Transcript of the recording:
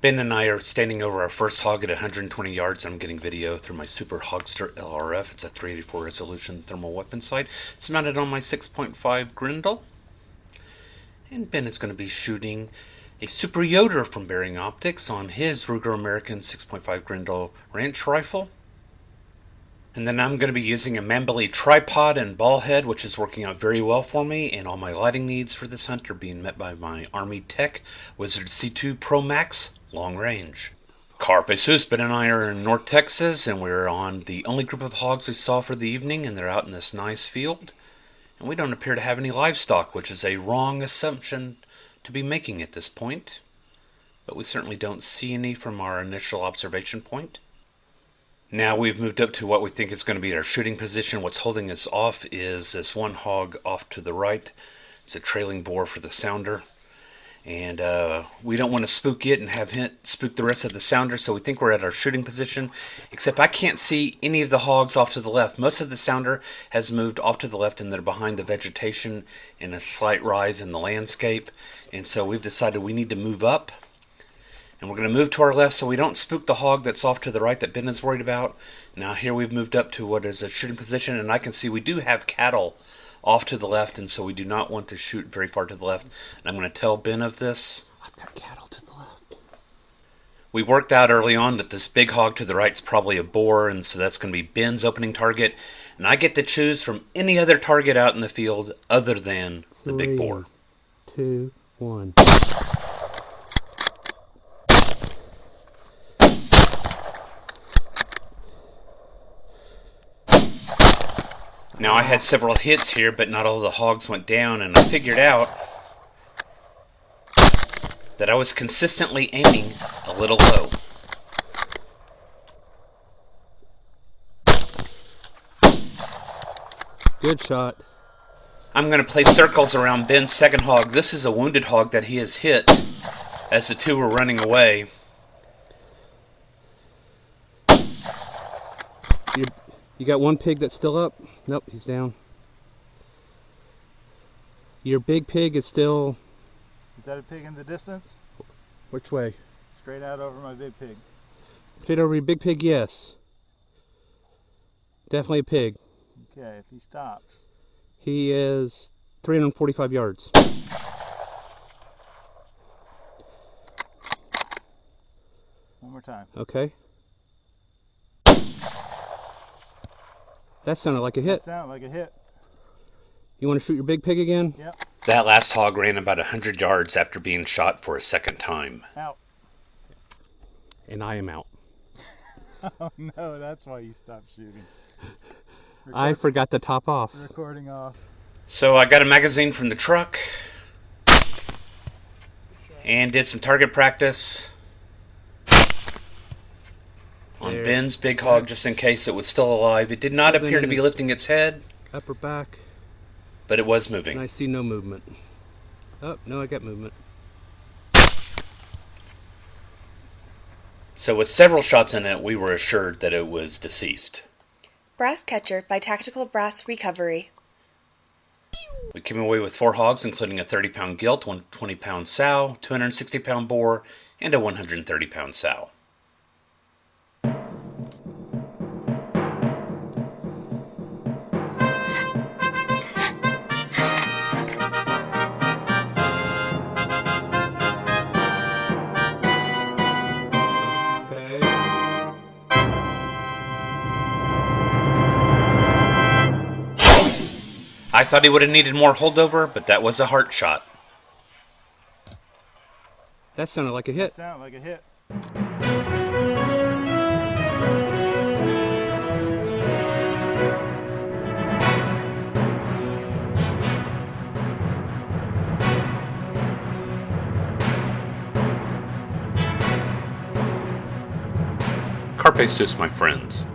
Ben and I are standing over our first hog at 120 yards. I'm getting video through my Super Hogster LRF. It's a 384 resolution thermal weapon sight. It's mounted on my 6.5 Grendel. And Ben is going to be shooting a Super Yoter from Bering Optics on his Ruger American 6.5 Grendel ranch rifle. And then I'm going to be using a Mambly tripod and ball head, which is working out very well for me, and all my lighting needs for this hunt are being met by my Army Tech Wizard C2 Pro Max long range. Carpe Sus, Ben and I are in North Texas, and we're on the only group of hogs we saw for the evening, and they're out in this nice field. And we don't appear to have any livestock, which is a wrong assumption to be making at this point. But we certainly don't see any from our initial observation point. Now we've moved up to what we think is going to be our shooting position. What's holding us off is this one hog off to the right. It's a trailing boar for the sounder. And we don't want to spook it and have it spook the rest of the sounder, so we think we're at our shooting position. Except I can't see any of the hogs off to the left. Most of the sounder has moved off to the left, and they're behind the vegetation in a slight rise in the landscape. And so we've decided we need to move up. And we're going to move to our left so we don't spook the hog that's off to the right that Ben is worried about. Now here we've moved up to what is a shooting position, and I can see we do have cattle off to the left, and so we do not want to shoot very far to the left. And I'm going to tell Ben of this. I've got cattle to the left. We worked out early on that this big hog to the right is probably a boar, and so that's going to be Ben's opening target. And I get to choose from any other target out in the field other than the big boar. 2, 1. Now I had several hits here, but not all the hogs went down, and I figured out that I was consistently aiming a little low. Good shot. I'm going to place circles around Ben's second hog. This is a wounded hog that he has hit as the two were running away. You got one pig that's still up? Nope, he's down. Your big pig is still... Is that a pig in the distance? Which way? Straight out over my big pig. Straight over your big pig, yes. Definitely a pig. Okay, if he stops. He is 345 yards. One more time. Okay. That sounded like a hit. That sounded like a hit. You want to shoot your big pig again? Yep. That last hog ran about 100 yards after being shot for a second time. Out. And I am out. Oh no, that's why you stopped shooting. I forgot to top off. Recording off. So I got a magazine from the truck and did some target practice on Ben's big hog just in case it was still alive. It did not appear to be lifting its head. Upper back. But it was moving. And I see no movement. Oh, no, I got movement. So with several shots in it, we were assured that it was deceased. Brass Catcher by Tactical Brass Recovery. We came away with 4 hogs, including a 30-pound gilt, 120-pound sow, 260-pound boar, and a 130-pound sow. I thought he would have needed more holdover, but that was a heart shot. That sounded like a hit. That sounded like a hit. Carpe Sus, my friends.